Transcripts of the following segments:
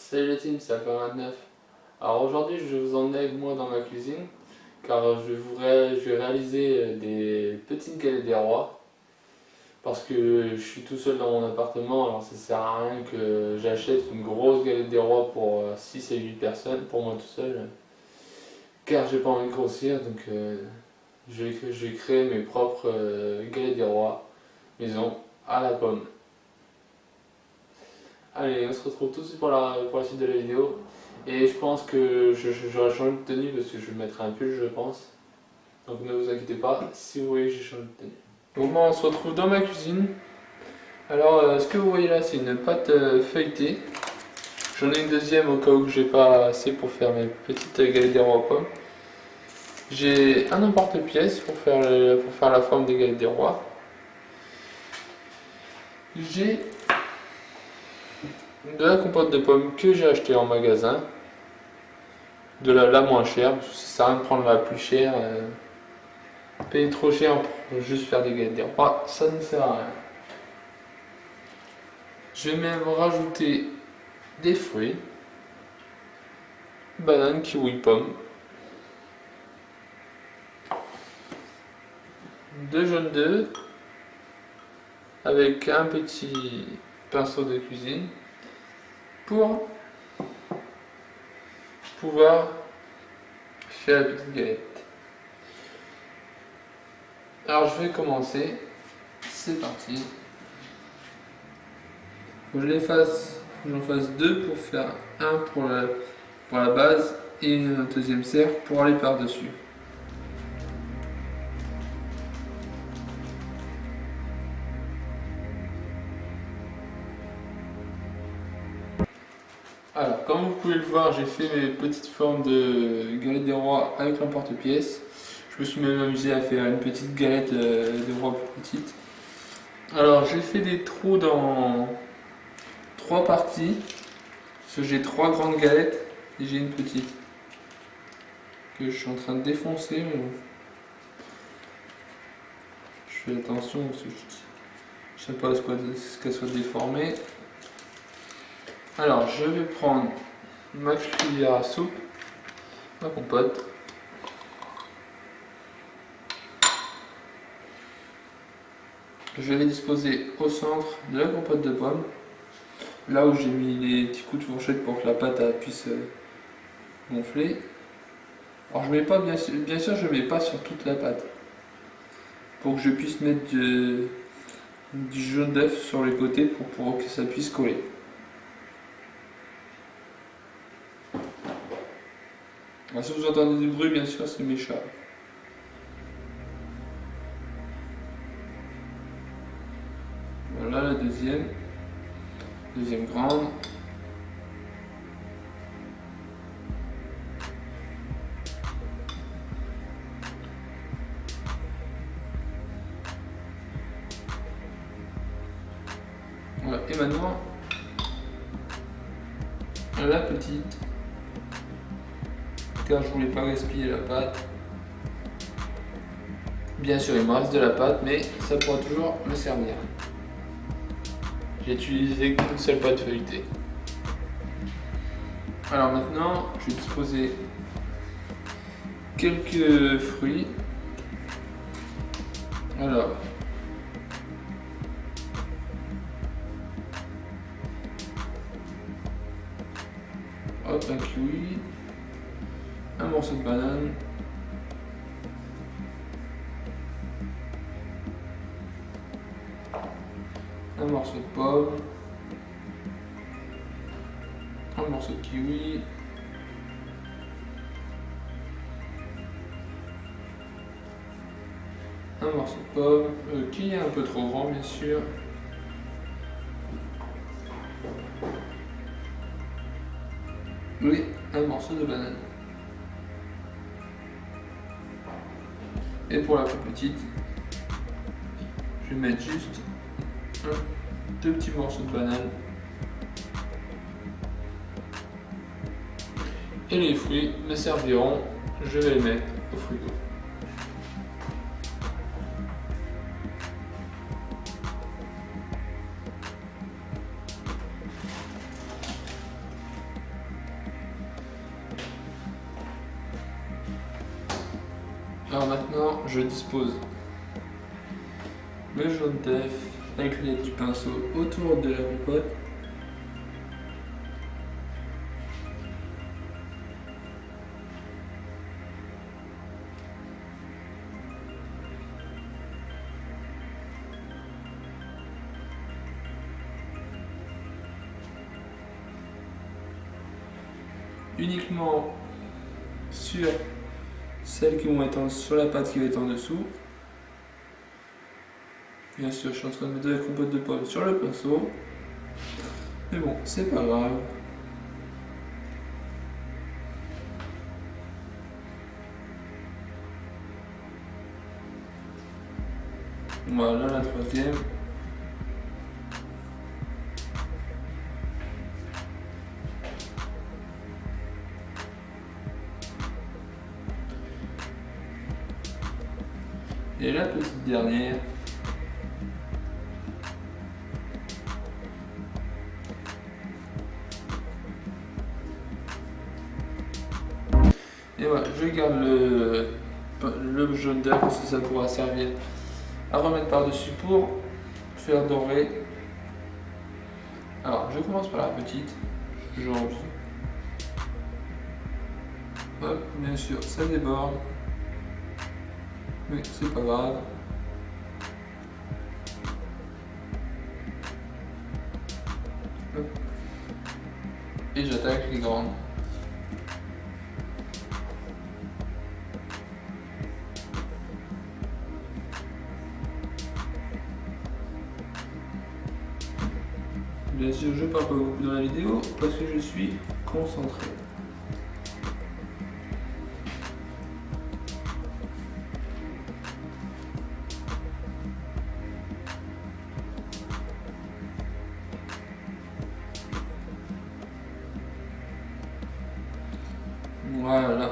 Salut la team, c'est Alpha29. Alors aujourd'hui je vais vous emmener avec moi dans ma cuisine car je vais réaliser des petites galettes des rois parce que je suis tout seul dans mon appartement, alors ça sert à rien que j'achète une grosse galette des rois pour 6 et 8 personnes pour moi tout seul car j'ai pas envie de grossir, donc je vais créer mes propres galettes des rois maison à la pomme. Allez, on se retrouve tout de suite pour la suite de la vidéo. Et je pense que j'aurai changé de tenue parce que je mettrai un pull, je pense. Donc ne vous inquiétez pas si vous voyez que j'ai changé de tenue. Donc moi on se retrouve dans ma cuisine. Alors ce que vous voyez là c'est une pâte feuilletée. J'en ai une deuxième au cas où j'ai pas assez pour faire mes petites galettes des rois aux pommes. J'ai un emporte-pièce pour faire la forme des galettes des rois. J'ai de la compote de pommes que j'ai acheté en magasin, de la moins chère, parce que ça sert à rien de prendre la plus chère, payer trop cher pour juste faire des galettes des rois, ça ne sert à rien. Je vais même rajouter des fruits, banane, kiwi, pomme, 2 jaunes d'œufs avec un petit pinceau de cuisine pour pouvoir faire la petite galette. Alors je vais commencer, c'est parti. Faut que j'en fasse 2 pour faire un pour la base et un deuxième cercle pour aller par dessus. Alors, comme vous pouvez le voir, j'ai fait mes petites formes de galettes des rois avec l'emporte-pièce. Je me suis même amusé à faire une petite galette des rois plus petite. Alors, j'ai fait des trous dans 3 parties. Parce que j'ai 3 grandes galettes et j'ai une petite que je suis en train de défoncer. Mais bon. Je fais attention parce que je sais pas ce qu'elle soit déformée. Alors, je vais prendre ma cuillère à soupe, ma compote. Je vais les disposer au centre de la compote de pommes, là où j'ai mis les petits coups de fourchette pour que la pâte puisse gonfler. Alors, je mets pas, bien sûr, je ne mets pas sur toute la pâte, pour que je puisse mettre du jaune d'œuf sur les côtés pour que ça puisse coller. Alors, si vous entendez du bruit, bien sûr, c'est mes chats. Voilà la deuxième grande. Voilà. Et maintenant, la petite. Car je voulais pas gaspiller la pâte. Bien sûr, il me reste de la pâte, mais ça pourra toujours me servir. J'ai utilisé qu'une seule pâte feuilletée. Alors maintenant, je vais disposer quelques fruits. Alors, hop, un kiwi, un morceau de banane, un morceau de pomme, un morceau de kiwi, un morceau de pomme, qui est un peu trop grand bien sûr, oui, un morceau de banane. Et pour la plus petite, je vais mettre juste 2 petits morceaux de banane. Et les fruits me serviront, je vais les mettre au frigo. Alors maintenant, je dispose le jaune d'œuf avec l'aide du pinceau autour de la popote. Uniquement sur celles qui vont être sur la pâte qui va être en dessous. Bien sûr, je suis en train de mettre de la compote de pommes sur le pinceau. Mais bon, c'est pas grave. Voilà la troisième. Et la petite dernière. Et voilà, je garde le jaune d'œuf parce que ça pourra servir à remettre par-dessus pour faire dorer. Alors, je commence par la petite. J'enlève. Hop, bien sûr, ça déborde. Mais c'est pas grave. Hop. Et j'attaque les grandes. Bien sûr, je parle pas beaucoup dans la vidéo parce que je suis concentré. Voilà.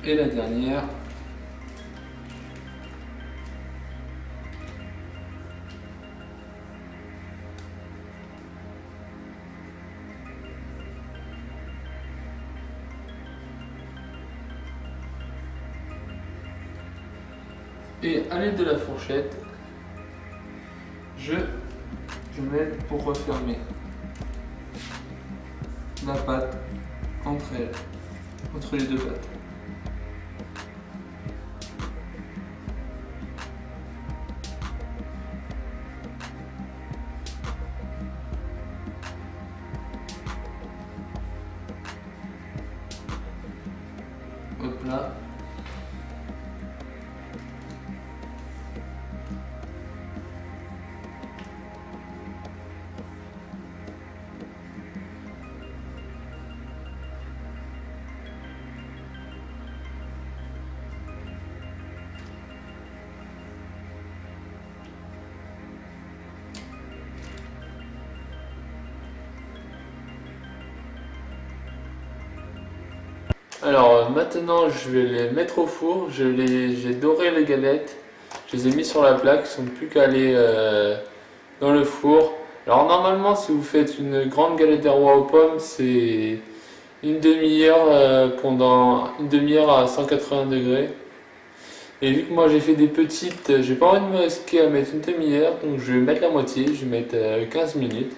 Et la dernière. Et à l'aide de la fourchette, je mets pour refermer la pâte entre elles, entre les deux pâtes. Hop là. Alors maintenant je vais les mettre au four, j'ai doré les galettes, je les ai mis sur la plaque, ils sont plus qu'à aller dans le four. Alors normalement si vous faites une grande galette des rois aux pommes, c'est une demi-heure pendant une demi-heure à 180 degrés. Et vu que moi j'ai fait des petites, j'ai pas envie de me risquer à mettre une demi-heure, donc je vais mettre la moitié, je vais mettre 15 minutes.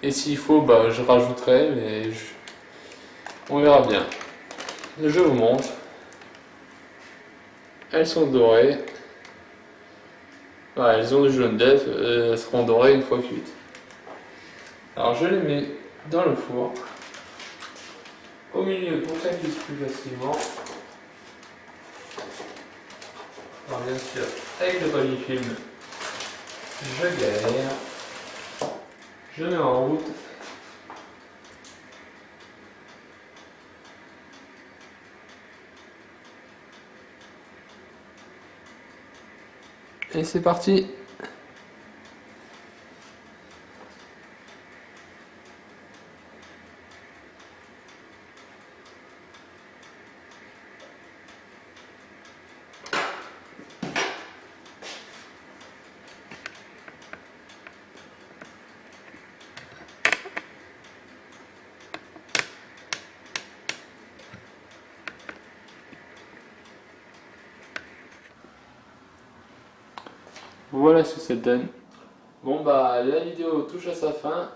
Et s'il faut, bah, je rajouterai, mais on verra bien. Je vous montre. Elles sont dorées. Voilà, elles ont du jaune d'œuf, elles seront dorées une fois cuites. Alors je les mets dans le four, au milieu pour qu'elles cuisent plus facilement. Alors bien sûr, avec le papier film, je galère, je mets en route. Et c'est parti. Voilà ce que ça donne. Bon bah la vidéo touche à sa fin.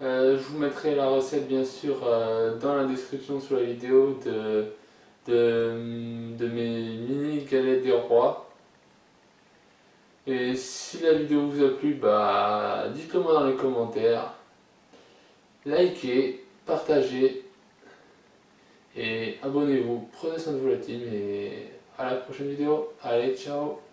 Je vous mettrai la recette bien sûr dans la description sous la vidéo de mes mini galettes des rois. Et si la vidéo vous a plu, bah dites-le moi dans les commentaires. Likez, partagez et abonnez-vous. Prenez soin de vous la team et à la prochaine vidéo. Allez, ciao!